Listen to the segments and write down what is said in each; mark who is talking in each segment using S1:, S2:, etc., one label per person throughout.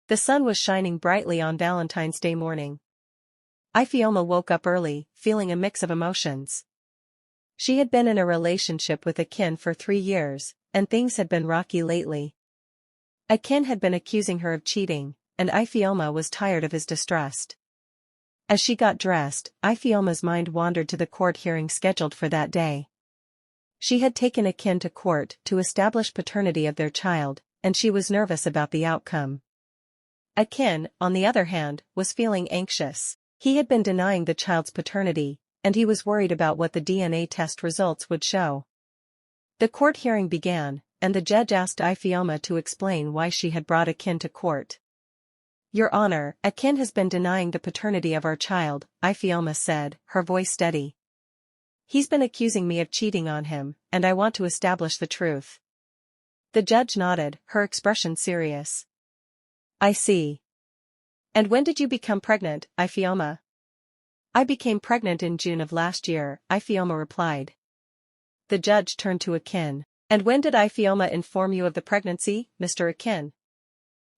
S1: The sun was shining brightly on Valentine's Day morning. Ifeoma woke up early, feeling a mix of emotions. She had been in a relationship with Akin for 3 years, and things had been rocky lately. Akin had been accusing her of cheating, and Ifeoma was tired of his distrust. As she got dressed, Ifeoma's mind wandered to the court hearing scheduled for that day. She had taken Akin to court to establish paternity of their child, and she was nervous about the outcome. Akin, on the other hand, was feeling anxious. He had been denying the child's paternity, and he was worried about what the DNA test results would show. The court hearing began, and the judge asked Ifeoma to explain why she had brought Akin to court. "Your Honor, Akin has been denying the paternity of our child," Ifeoma said, her voice steady. "He's been accusing me of cheating on him, and I want to establish the truth." The judge nodded, her expression serious. "I see. And when did you become pregnant, Ifeoma?" "I became pregnant in June of last year," Ifeoma replied. The judge turned to Akin. "And when did Ifeoma inform you of the pregnancy, Mr. Akin?"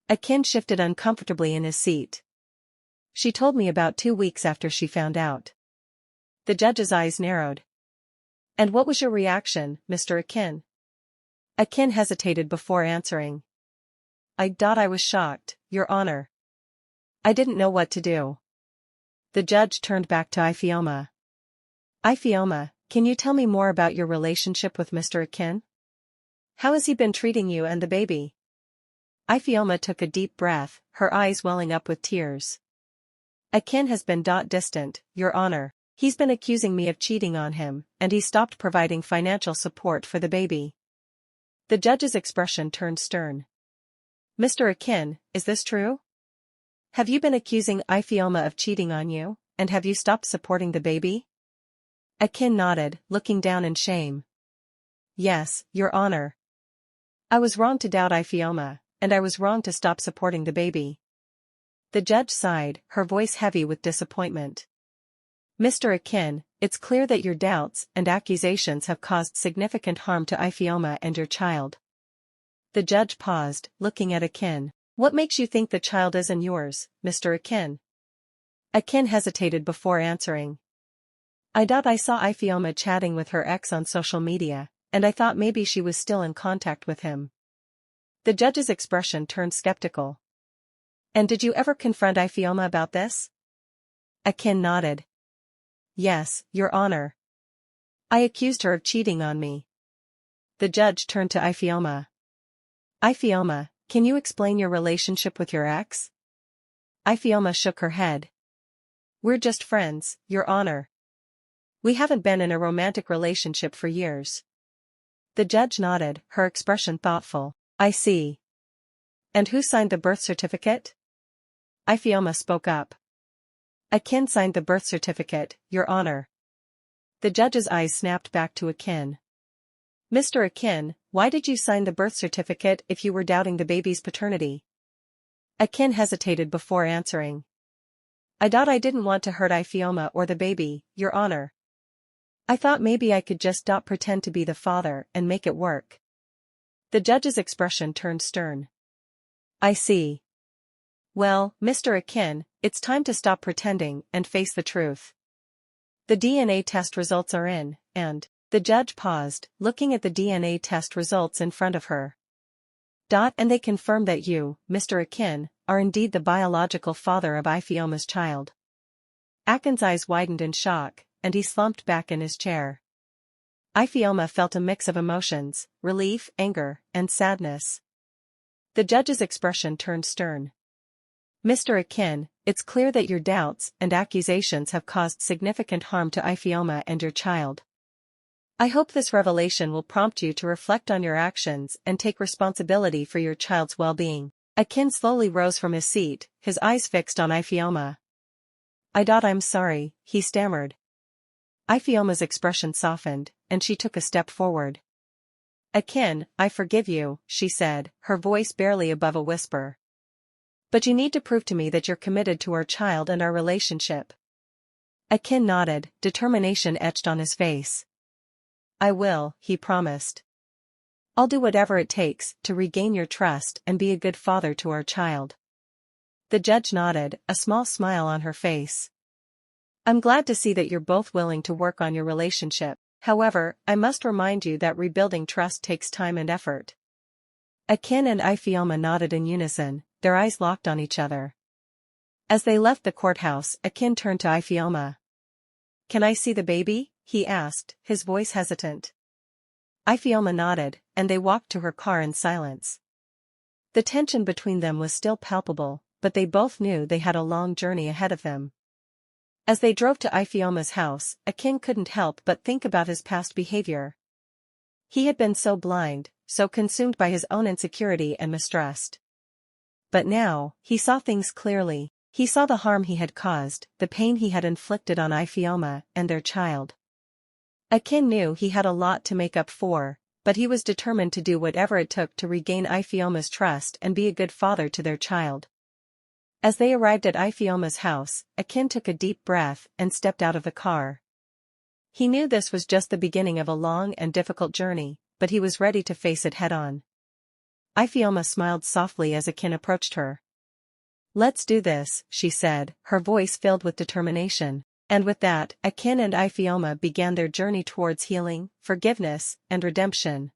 S1: Akin shifted uncomfortably in his seat. "She told me about 2 weeks after she found out." The judge's eyes narrowed. "And what was your reaction, Mr. Akin?" Akin hesitated before answering. I was shocked, Your Honor. I didn't know what to do." The judge turned back to Ifeoma. "Ifeoma, can you tell me more about your relationship with Mr. Akin? How has he been treating you and the baby?" Ifeoma took a deep breath, her eyes welling up with tears. "Akin has been distant, Your Honor. He's been accusing me of cheating on him, and he stopped providing financial support for the baby." The judge's expression turned stern. "Mr. Akin, is this true? Have you been accusing Ifeoma of cheating on you, and have you stopped supporting the baby?" Akin nodded, looking down in shame. "Yes, Your Honor. I was wrong to doubt Ifeoma, and I was wrong to stop supporting the baby." The judge sighed, her voice heavy with disappointment. "Mr. Akin, it's clear that your doubts and accusations have caused significant harm to Ifeoma and your child." The judge paused, looking at Akin. "What makes you think the child isn't yours, Mr. Akin?" Akin hesitated before answering. I saw Ifeoma chatting with her ex on social media, and I thought maybe she was still in contact with him." The judge's expression turned skeptical. "And did you ever confront Ifeoma about this?" Akin nodded. "Yes, Your Honor. I accused her of cheating on me." The judge turned to Ifeoma. "Ifeoma, can you explain your relationship with your ex?" Ifeoma shook her head. "We're just friends, Your Honor. We haven't been in a romantic relationship for years." The judge nodded, her expression thoughtful. "I see. And who signed the birth certificate?" Ifeoma spoke up. "Akin signed the birth certificate, Your Honor." The judge's eyes snapped back to Akin. "Mr. Akin, why did you sign the birth certificate if you were doubting the baby's paternity?" Akin hesitated before answering. I didn't want to hurt Ifeoma or the baby, Your Honor. I thought maybe I could just pretend to be the father and make it work." The judge's expression turned stern. "I see. Well, Mr. Akin, it's time to stop pretending and face the truth. The DNA test results are in, and..." The judge paused, looking at the DNA test results in front of her. "And they confirm that you, Mr. Akin, are indeed the biological father of Ifeoma's child." Akin's eyes widened in shock, and he slumped back in his chair. Ifeoma felt a mix of emotions, relief, anger, and sadness. The judge's expression turned stern. "Mr. Akin, it's clear that your doubts and accusations have caused significant harm to Ifeoma and your child. I hope this revelation will prompt you to reflect on your actions and take responsibility for your child's well-being." Akin slowly rose from his seat, his eyes fixed on Ifeoma. I'm sorry," he stammered. Ifeoma's expression softened, and she took a step forward. "Akin, I forgive you," she said, her voice barely above a whisper. "But you need to prove to me that you're committed to our child and our relationship." Akin nodded, determination etched on his face. "I will," he promised. "I'll do whatever it takes to regain your trust and be a good father to our child." The judge nodded, a small smile on her face. I'm glad to see that you're both willing to work on your relationship. However, I must remind you that rebuilding trust takes time and effort. Akin and Ifeoma nodded in unison, their eyes locked on each other. As they left the courthouse, Akin turned to Ifeoma. Can I see the baby? He asked, his voice hesitant. Ifeoma nodded, and they walked to her car in silence. The tension between them was still palpable, but they both knew they had a long journey ahead of them. As they drove to Ifeoma's house, Akin couldn't help but think about his past behavior. He had been so blind, so consumed by his own insecurity and mistrust. But now, he saw things clearly. He saw the harm he had caused, the pain he had inflicted on Ifeoma and their child. Akin knew he had a lot to make up for, but he was determined to do whatever it took to regain Ifeoma's trust and be a good father to their child. As they arrived at Ifeoma's house, Akin took a deep breath and stepped out of the car. He knew this was just the beginning of a long and difficult journey, but he was ready to face it head-on. Ifeoma smiled softly as Akin approached her. Let's do this, she said, her voice filled with determination. And with that, Akin and Ifeoma began their journey towards healing, forgiveness, and redemption.